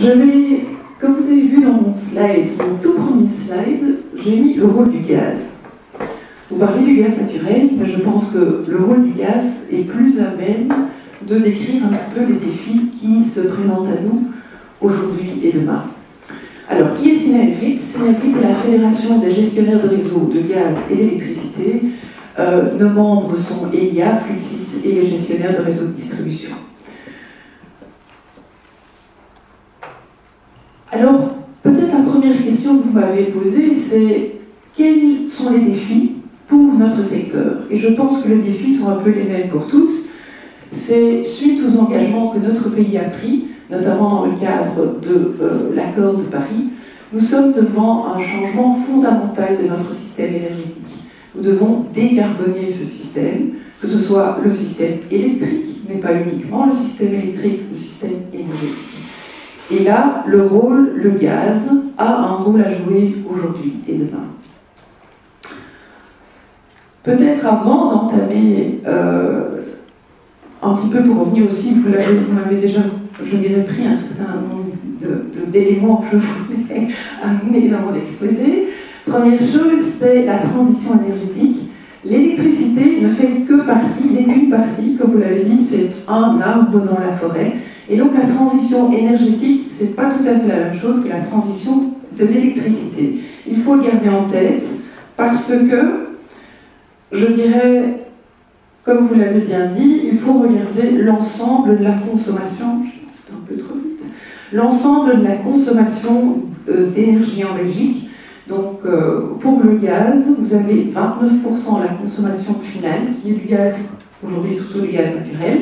Comme vous avez vu dans mon slide, mon tout premier slide, j'ai mis le rôle du gaz. Vous parlez du gaz naturel, mais je pense que le rôle du gaz est plus à même de décrire un petit peu les défis qui se présentent à nous aujourd'hui et demain. Alors, qui est Synergrit? Synergrit est la fédération des gestionnaires de réseaux de gaz et d'électricité. Nos membres sont Elia, Fluxys et les gestionnaires de réseaux de distribution. Alors, peut-être la première question que vous m'avez posée, c'est quels sont les défis pour notre secteur? Et je pense que les défis sont un peu les mêmes pour tous. C'est suite aux engagements que notre pays a pris, notamment dans le cadre de l'accord de Paris, nous sommes devant un changement fondamental de notre système énergétique. Nous devons décarboner ce système, que ce soit le système électrique, mais pas uniquement le système électrique, le système énergétique. Et là, le gaz a un rôle à jouer aujourd'hui et demain. Peut-être avant d'entamer un petit peu pour revenir aussi, vous m'avez déjà, je dirais, pris un certain nombre d'éléments que je voulais amener dans mon exposé. Première chose, c'est la transition énergétique. L'électricité ne fait que partie, n'est qu'une partie, comme vous l'avez dit, c'est un arbre dans la forêt. Et donc la transition énergétique, c'est pas tout à fait la même chose que la transition de l'électricité. Il faut le garder en tête parce que, je dirais, comme vous l'avez bien dit, il faut regarder l'ensemble de la consommation, c'est un peu trop vite, l'ensemble de la consommation d'énergie en Belgique. Donc pour le gaz, vous avez 29% de la consommation finale, qui est du gaz, aujourd'hui surtout du gaz naturel.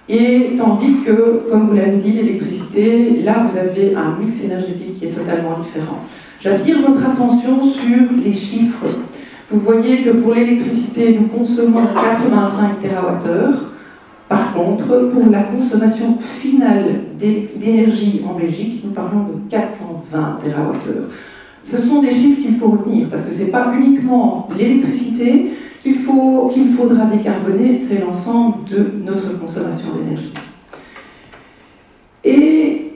Et tandis que, comme vous l'avez dit, l'électricité, là vous avez un mix énergétique qui est totalement différent. J'attire votre attention sur les chiffres. Vous voyez que pour l'électricité, nous consommons 85 TWh. Par contre, pour la consommation finale d'énergie en Belgique, nous parlons de 420 TWh. Ce sont des chiffres qu'il faut retenir, parce que ce n'est pas uniquement l'électricité qu'il faudra décarboner, c'est l'ensemble de notre consommation d'énergie. Et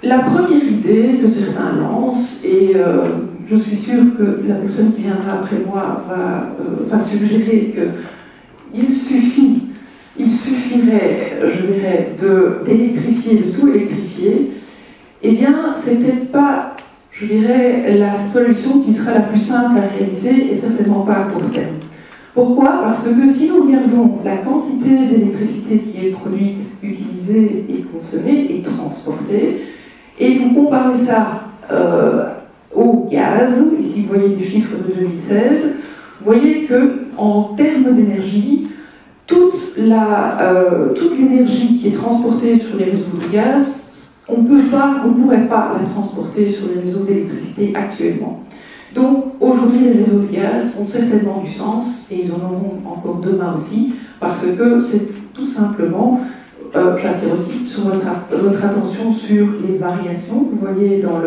la première idée que certains lancent, et je suis sûre que la personne qui viendra après moi va suggérer qu'il suffirait, je dirais, d'électrifier, de tout électrifier, eh bien, c'est peut-être pas, je dirais, la solution qui sera la plus simple à réaliser et certainement pas à court terme. Pourquoi? Parce que si nous regardons la quantité d'électricité qui est produite, utilisée et consommée et transportée, et vous comparez ça au gaz, ici vous voyez du chiffre de 2016, vous voyez qu'en termes d'énergie, toute l'énergie qui est transportée sur les réseaux de gaz, on ne pourrait pas la transporter sur les réseaux d'électricité actuellement. Donc aujourd'hui les réseaux de gaz ont certainement du sens et ils en auront encore demain aussi parce que c'est tout simplement, j'attire aussi sur votre attention sur les variations. Vous voyez dans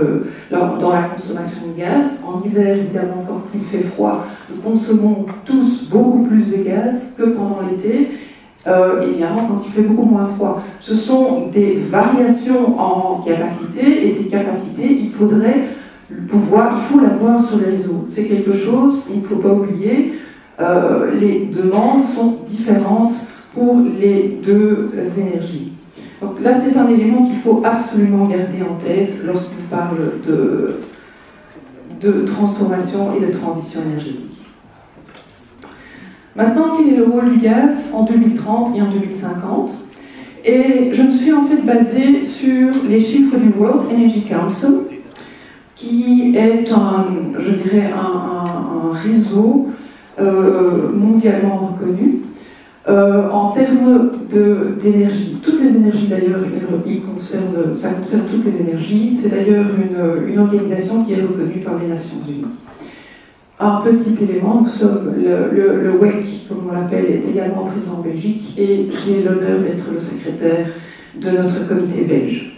la consommation de gaz, en hiver évidemment quand il fait froid, nous consommons tous beaucoup plus de gaz que pendant l'été. Évidemment quand il fait beaucoup moins froid. Ce sont des variations en capacité et ces capacités, il faut l'avoir sur les réseaux. C'est quelque chose, il ne faut pas oublier, les demandes sont différentes pour les deux énergies. Donc là, c'est un élément qu'il faut absolument garder en tête lorsqu'on parle de transformation et de transition énergétique. Maintenant, quel est le rôle du gaz en 2030 et en 2050? Et je me suis en fait basée sur les chiffres du World Energy Council, qui est un réseau mondialement reconnu en termes d'énergie. Toutes les énergies d'ailleurs, ça concerne toutes les énergies. C'est d'ailleurs une organisation qui est reconnue par les Nations Unies. Un petit élément, nous sommes le WEC, comme on l'appelle, est également présent en Belgique et j'ai l'honneur d'être le secrétaire de notre comité belge.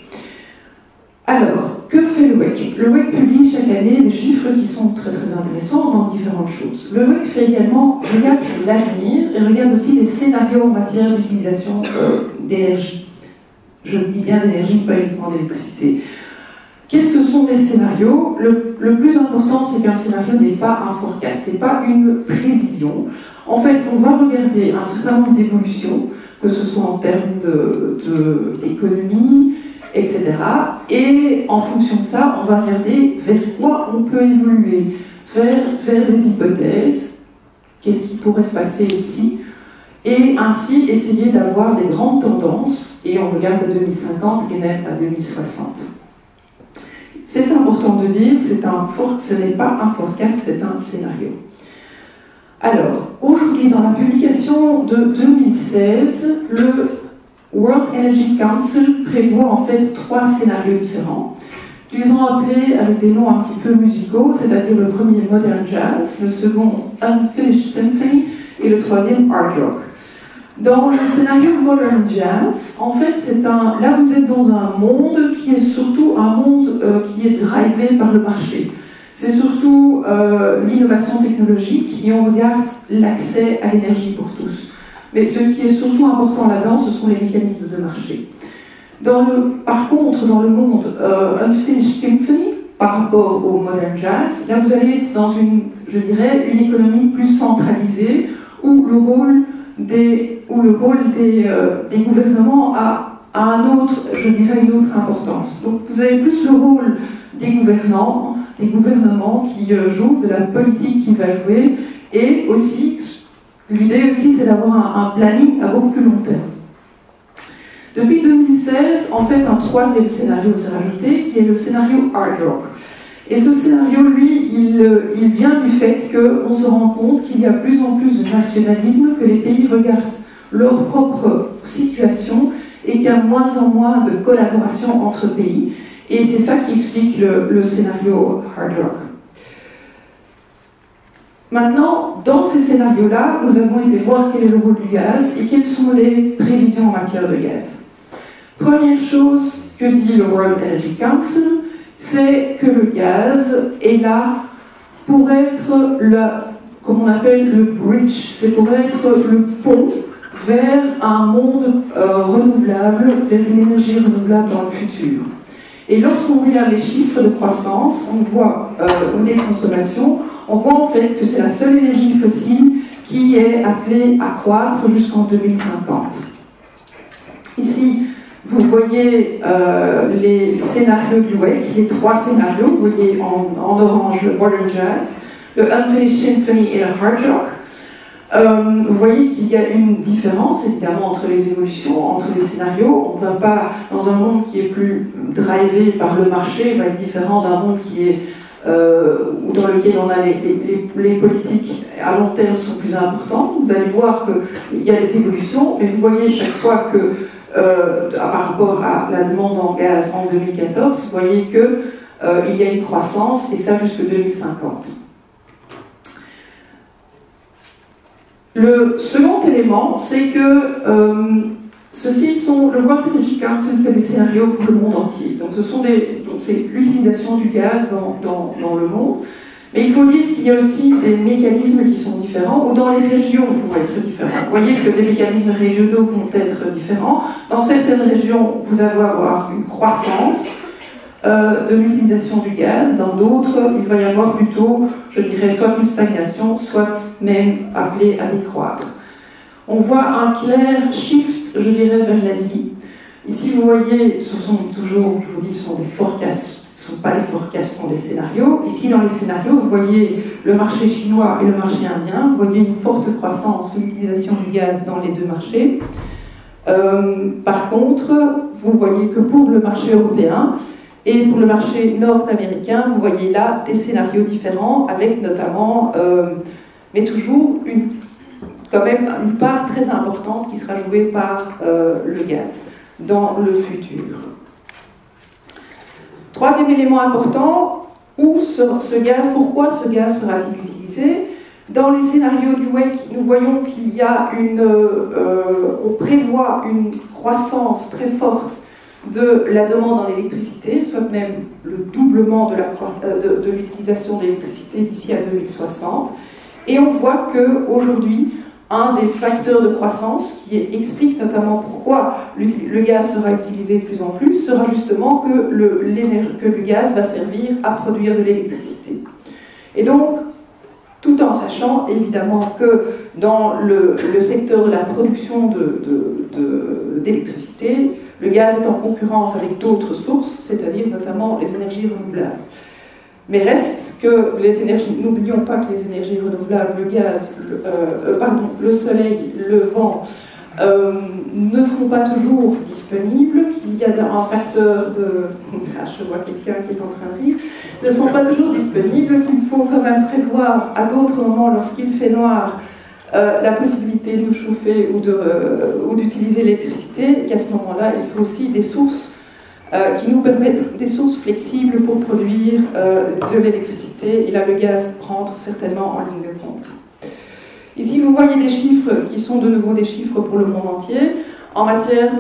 Alors, que fait le WEC? Le WEC publie chaque année des chiffres qui sont très très intéressants dans différentes choses. Le WEC regarde l'avenir et regarde aussi les scénarios en matière d'utilisation d'énergie. Je dis bien d'énergie, pas uniquement d'électricité. Qu'est-ce que sont des scénarios? Le plus important, c'est qu'un scénario n'est pas un forecast, c'est pas une prévision. En fait, on va regarder un certain nombre d'évolutions, que ce soit en termes d'économie, etc. Et en fonction de ça, on va regarder vers quoi on peut évoluer, vers des hypothèses, qu'est-ce qui pourrait se passer ici, et ainsi essayer d'avoir des grandes tendances, et on regarde à 2050 et même à 2060. C'est important de dire, ce n'est pas un forecast, c'est un scénario. Alors, aujourd'hui, dans la publication de 2016, le World Energy Council prévoit en fait 3 scénarios différents, qu'ils ont appelés avec des noms un petit peu musicaux, c'est-à-dire le premier Modern Jazz, le second Unfinished Symphony et le troisième Hard Rock. Dans le scénario Modern Jazz, en fait, là vous êtes dans un monde qui est surtout un monde qui est drivé par le marché. C'est surtout l'innovation technologique et on regarde l'accès à l'énergie pour tous. Mais ce qui est surtout important là-dedans, ce sont les mécanismes de marché. Par contre, dans le monde Unfinished Symphony, par rapport au Modern Jazz, là vous allez être dans une économie plus centralisée où le rôle des gouvernements a une autre importance. Donc vous avez plus le rôle des gouvernements qui jouent, de la politique qui va jouer, et aussi, l'idée aussi c'est d'avoir un planning à beaucoup plus long terme. Depuis 2016, en fait, un troisième scénario s'est rajouté, qui est le scénario Hard Rock. Et ce scénario, lui, il vient du fait qu'on se rend compte qu'il y a plus en plus de nationalisme, que les pays regardent leur propre situation et qu'il y a moins en moins de collaboration entre pays. Et c'est ça qui explique le scénario Hard Rock. Maintenant, dans ces scénarios-là, nous avons été voir quel est le rôle du gaz et quelles sont les prévisions en matière de gaz. Première chose que dit le World Energy Council, c'est que le gaz est là pour être comme on appelle le bridge, c'est pour être le pont vers un monde renouvelable, vers une énergie renouvelable dans le futur. Et lorsqu'on regarde les chiffres de croissance, on voit des consommations, on voit en fait que c'est la seule énergie fossile qui est appelée à croître jusqu'en 2050. Ici, vous voyez les scénarios du WEC, les 3 scénarios, vous voyez en orange le Modern Jazz, le Unfinished Symphony et le Hard Rock. Vous voyez qu'il y a une différence évidemment entre les évolutions, entre les scénarios. On ne va pas dans un monde qui est plus drivé par le marché, va être différent d'un monde qui est dans lequel on a les politiques à long terme sont plus importantes. Vous allez voir qu'il y a des évolutions, mais vous voyez chaque fois que par rapport à la demande en gaz en 2014, vous voyez qu'il y a une croissance, et ça jusqu'en 2050. Le second élément, c'est que le World Energy Council fait des scénarios pour le monde entier. Donc c'est l'utilisation du gaz dans le monde. Mais il faut dire qu'il y a aussi des mécanismes qui sont différents, ou dans les régions vont être différents. Vous voyez que des mécanismes régionaux vont être différents. Dans certaines régions, vous allez avoir une croissance de l'utilisation du gaz. Dans d'autres, il va y avoir plutôt, je dirais, soit une stagnation, soit même appelé à décroître. On voit un clair shift, je dirais, vers l'Asie. Ici, vous voyez, ce sont toujours, je vous dis, ce sont des forecasts. Ce ne sont pas des forecasts, ce sont des scénarios. Ici, dans les scénarios, vous voyez le marché chinois et le marché indien. Vous voyez une forte croissance de l'utilisation du gaz dans les deux marchés. Par contre, vous voyez que pour le marché européen et pour le marché nord-américain, vous voyez là des scénarios différents, avec notamment, mais toujours quand même une part très importante qui sera jouée par le gaz dans le futur. Troisième élément important, pourquoi ce gaz sera-t-il utilisé? Dans les scénarios du WEC, nous voyons qu'il y a on prévoit une croissance très forte de la demande en électricité, soit même le doublement de l'utilisation de l'électricité d'ici à 2060. Et on voit qu'aujourd'hui, un des facteurs de croissance qui explique notamment pourquoi le gaz sera utilisé de plus en plus, sera justement que le gaz va servir à produire de l'électricité. Et donc, tout en sachant évidemment que dans le secteur de la production d'électricité, le gaz est en concurrence avec d'autres sources, c'est-à-dire notamment les énergies renouvelables. Mais reste que les énergies, n'oublions pas que les énergies renouvelables, le gaz, le soleil, le vent, ne sont pas toujours disponibles. Il y a un facteur de... je vois quelqu'un qui est en train de rire. Ne sont pas toujours disponibles, qu'il faut quand même prévoir à d'autres moments, lorsqu'il fait noir, la possibilité de nous chauffer ou d'utiliser l'électricité, et qu'à ce moment-là, il faut aussi des sources qui nous permettent, des sources flexibles pour produire de l'électricité, et là le gaz rentre certainement en ligne de compte. Ici vous voyez des chiffres qui sont de nouveau des chiffres pour le monde entier, en matière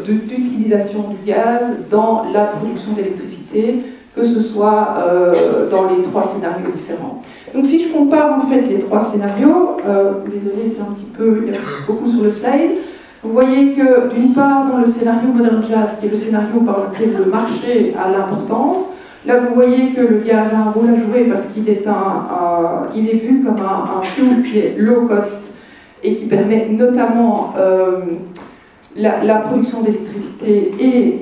d'utilisation du gaz dans la production d'électricité, que ce soit dans les 3 scénarios différents. Donc si je compare en fait les 3 scénarios, désolé c'est un petit peu, il y a beaucoup sur le slide, vous voyez que d'une part dans le scénario Modern Jazz, qui est le scénario par lequel le marché a l'importance, là vous voyez que le gaz a un rôle à jouer parce qu'il est, il est vu comme un fuel qui est low cost et qui permet notamment la production d'électricité et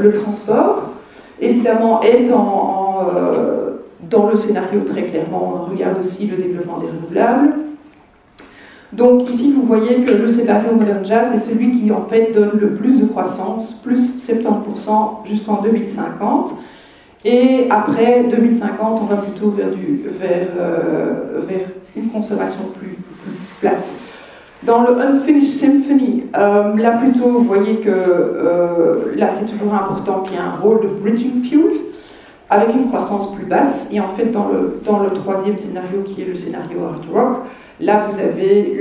le transport. Évidemment, est dans le scénario très clairement, on regarde aussi le développement des renouvelables. Donc ici, vous voyez que le scénario Modern Jazz est celui qui en fait donne le plus de croissance, plus 70% jusqu'en 2050. Et après 2050, on va plutôt vers une consommation plus plate. Dans le Unfinished Symphony, là plutôt, vous voyez que là c'est toujours important qu'il y ait un rôle de bridging fuel, avec une croissance plus basse. Et en fait, dans le 3e scénario, qui est le scénario hard rock, là vous avez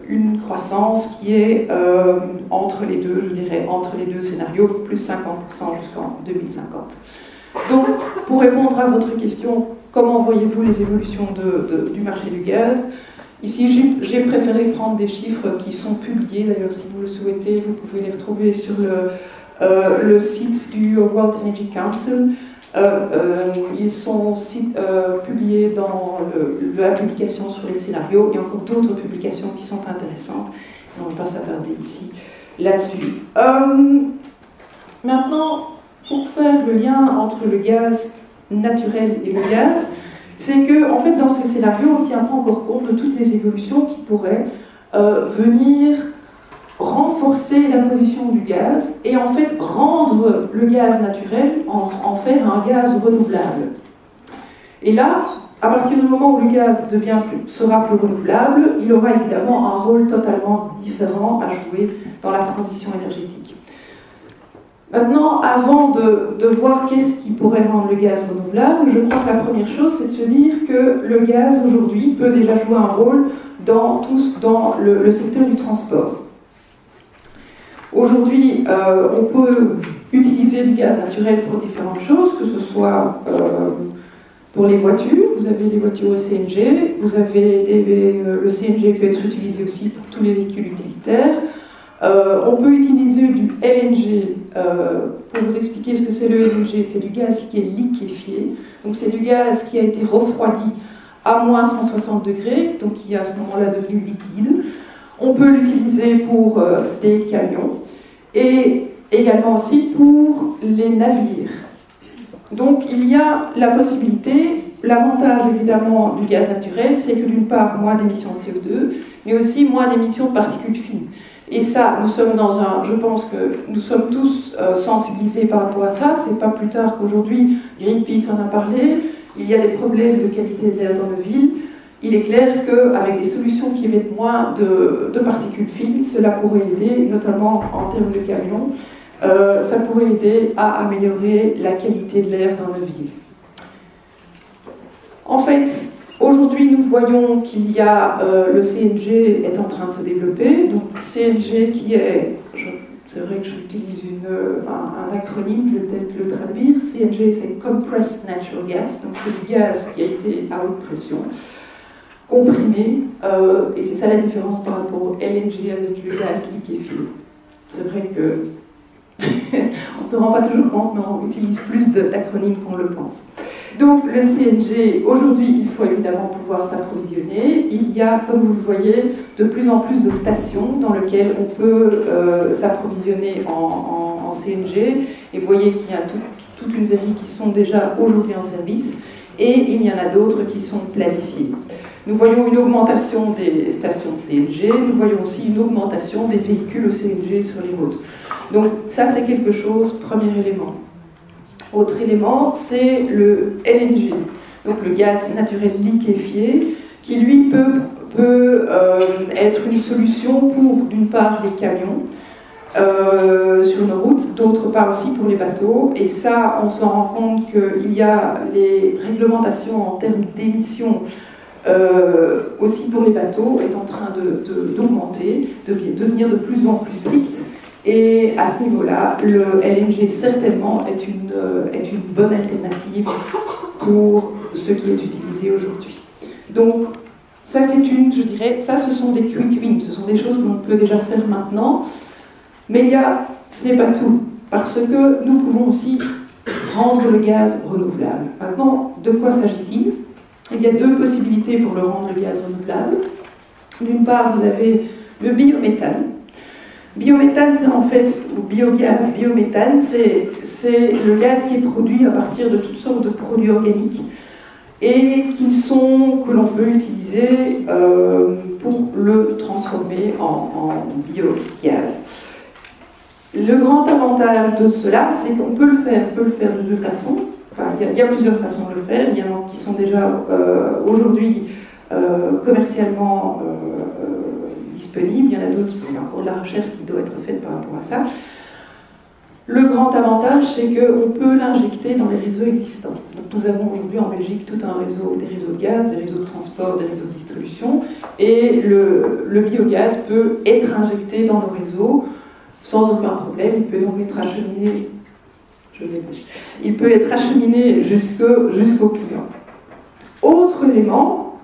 une croissance qui est entre les deux, je dirais, entre les deux scénarios, plus 50% jusqu'en 2050. Donc, pour répondre à votre question, comment voyez-vous les évolutions du marché du gaz ? Ici, j'ai préféré prendre des chiffres qui sont publiés, d'ailleurs si vous le souhaitez, vous pouvez les retrouver sur le site du World Energy Council. Ils sont publiés dans la publication sur les scénarios et encore d'autres publications qui sont intéressantes. On ne va pas s'attarder ici là-dessus. Maintenant, pour faire le lien entre le gaz naturel et le gaz, c'est que, en fait, dans ces scénarios, on ne tient pas encore compte de toutes les évolutions qui pourraient venir renforcer la position du gaz et en fait rendre le gaz naturel, en faire un gaz renouvelable. Et là, à partir du moment où le gaz sera plus renouvelable, il aura évidemment un rôle totalement différent à jouer dans la transition énergétique. Maintenant, avant de voir qu'est-ce qui pourrait rendre le gaz renouvelable, je crois que la première chose, c'est de se dire que le gaz, aujourd'hui, peut déjà jouer un rôle dans le secteur du transport. Aujourd'hui, on peut utiliser du gaz naturel pour différentes choses, que ce soit pour les voitures, vous avez les voitures au CNG, vous avez le CNG peut être utilisé aussi pour tous les véhicules utilitaires. On peut utiliser du LNG, pour vous expliquer ce que c'est le LNG, c'est du gaz qui est liquéfié, donc c'est du gaz qui a été refroidi à moins 160 degrés, donc qui est à ce moment-là devenu liquide. On peut l'utiliser pour des camions et également aussi pour les navires. Donc il y a la possibilité, l'avantage évidemment du gaz naturel, c'est que d'une part moins d'émissions de CO2, mais aussi moins d'émissions de particules fines. Et ça, nous sommes je pense que nous sommes tous sensibilisés par rapport à ça. C'est pas plus tard qu'aujourd'hui, Greenpeace en a parlé, il y a des problèmes de qualité de l'air dans nos villes. Il est clair qu'avec des solutions qui émettent moins de particules fines, cela pourrait aider, notamment en termes de camions, ça pourrait aider à améliorer la qualité de l'air dans nos villes. En fait, aujourd'hui, nous voyons qu'il y a le CNG est en train de se développer. Donc, CNG qui est, c'est vrai que j'utilise un acronyme, je vais peut-être le traduire. CNG, c'est Compressed Natural Gas, donc c'est du gaz qui a été à haute pression. comprimé, et c'est ça la différence par rapport au LNG avec le gaz liquéfié. C'est vrai que on ne se rend pas toujours compte, mais on utilise plus d'acronymes qu'on le pense. Donc le CNG, aujourd'hui, il faut évidemment pouvoir s'approvisionner. Il y a, comme vous le voyez, de plus en plus de stations dans lesquelles on peut s'approvisionner en CNG. Et vous voyez qu'il y a toute une série qui sont déjà aujourd'hui en service, et il y en a d'autres qui sont planifiées. Nous voyons une augmentation des stations CNG, nous voyons aussi une augmentation des véhicules au CNG sur les routes. Donc ça, c'est quelque chose, premier élément. Autre élément, c'est le LNG, donc le gaz naturel liquéfié, qui lui peut être une solution pour, d'une part, les camions sur nos routes, d'autre part aussi pour les bateaux. Et ça, on se rend compte qu'il y a les réglementations en termes d'émissions aussi pour les bateaux est en train d'augmenter, de devenir de plus en plus stricte. Et à ce niveau-là, le LNG certainement est une bonne alternative pour ce qui est utilisé aujourd'hui. Donc, ça c'est je dirais, ça ce sont des quick wins, ce sont des choses que l'on peut déjà faire maintenant. Mais ce n'est pas tout, parce que nous pouvons aussi rendre le gaz renouvelable. Maintenant, de quoi s'agit-il ? Il y a deux possibilités pour le rendre le gaz renouvelable. D'une part, vous avez le biométhane. Biométhane, c'est en fait, ou biogaz, biométhane, c'est le gaz qui est produit à partir de toutes sortes de produits organiques et que l'on peut utiliser pour le transformer en biogaz. Le grand avantage de cela, c'est qu'on peut le faire de deux façons. Enfin, il y a plusieurs façons de le faire. Il y en a qui sont déjà aujourd'hui commercialement disponibles. Il y en a d'autres, il y a encore de la recherche qui doit être faite par rapport à ça. Le grand avantage, c'est qu'on peut l'injecter dans les réseaux existants. Donc, nous avons aujourd'hui en Belgique tout un réseau, des réseaux de gaz, des réseaux de transport, des réseaux de distribution, et le biogaz peut être injecté dans nos réseaux sans aucun problème. Il peut donc être acheminé. Il peut être acheminé jusqu'au client. Autre élément,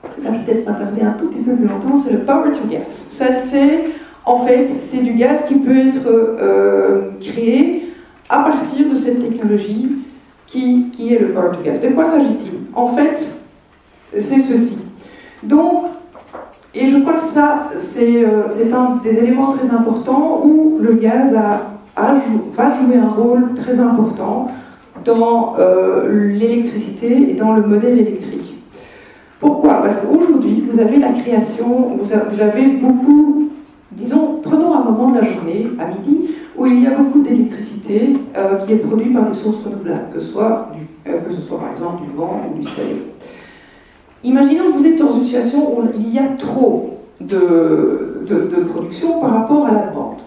ça je vais peut-être m'attarder un tout petit peu plus longtemps, c'est le power to gas. Ça c'est du gaz qui peut être créé à partir de cette technologie qui est le power to gas. De quoi s'agit-il ? En fait, c'est ceci. Donc, et je crois que ça, c'est un des éléments très importants où le gaz va jouer un rôle très important dans l'électricité et dans le modèle électrique. Pourquoi ? Parce qu'aujourd'hui, vous avez la création, vous avez beaucoup, disons, prenons un moment de la journée, à midi, où il y a beaucoup d'électricité qui est produite par des sources renouvelables, que ce soit par exemple du vent ou du soleil. Imaginons que vous êtes dans une situation où il y a trop de production par rapport à la demande.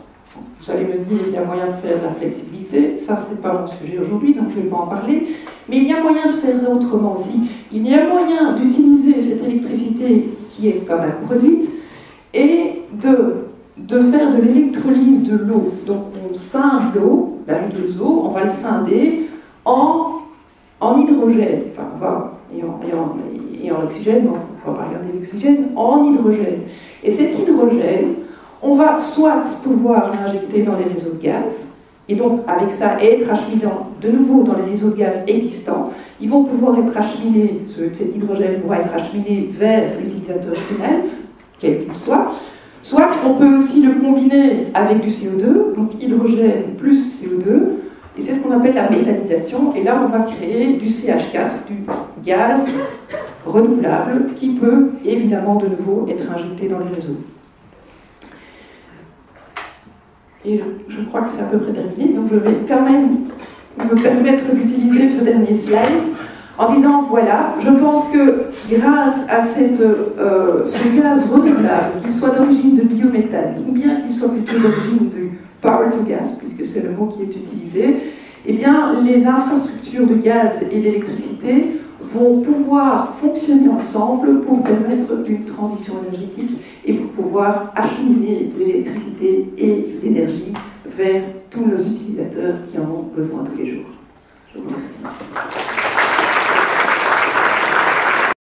Vous allez me dire qu'il y a moyen de faire de la flexibilité, ça c'est pas mon sujet aujourd'hui, donc je ne vais pas en parler, mais il y a moyen de faire autrement aussi. Il y a moyen d'utiliser cette électricité qui est quand même produite et de faire de l'électrolyse de l'eau. Donc on scinde l'eau, la H2O, on va le scinder en hydrogène, et en oxygène, donc on ne va pas regarder l'oxygène, en hydrogène. Et cet hydrogène, on va soit pouvoir l'injecter dans les réseaux de gaz, et donc avec ça être acheminé de nouveau dans les réseaux de gaz existants. Ils vont pouvoir être acheminés, cet hydrogène pourra être acheminé vers l'utilisateur final, quel qu'il soit. Soit on peut aussi le combiner avec du CO2, donc hydrogène plus CO2, et c'est ce qu'on appelle la méthanisation, et là on va créer du CH4, du gaz renouvelable, qui peut évidemment de nouveau être injecté dans les réseaux. Et je crois que c'est à peu près terminé, donc je vais quand même me permettre d'utiliser ce dernier slide en disant, voilà, je pense que grâce à ce gaz renouvelable, qu'il soit d'origine de biométhane, ou bien qu'il soit plutôt d'origine de power to gas, puisque c'est le mot qui est utilisé, eh bien, les infrastructures de gaz et d'électricité vont pouvoir fonctionner ensemble pour permettre une transition énergétique et pour pouvoir acheminer l'électricité et l'énergie vers tous nos utilisateurs qui en ont besoin tous les jours. Je vous remercie.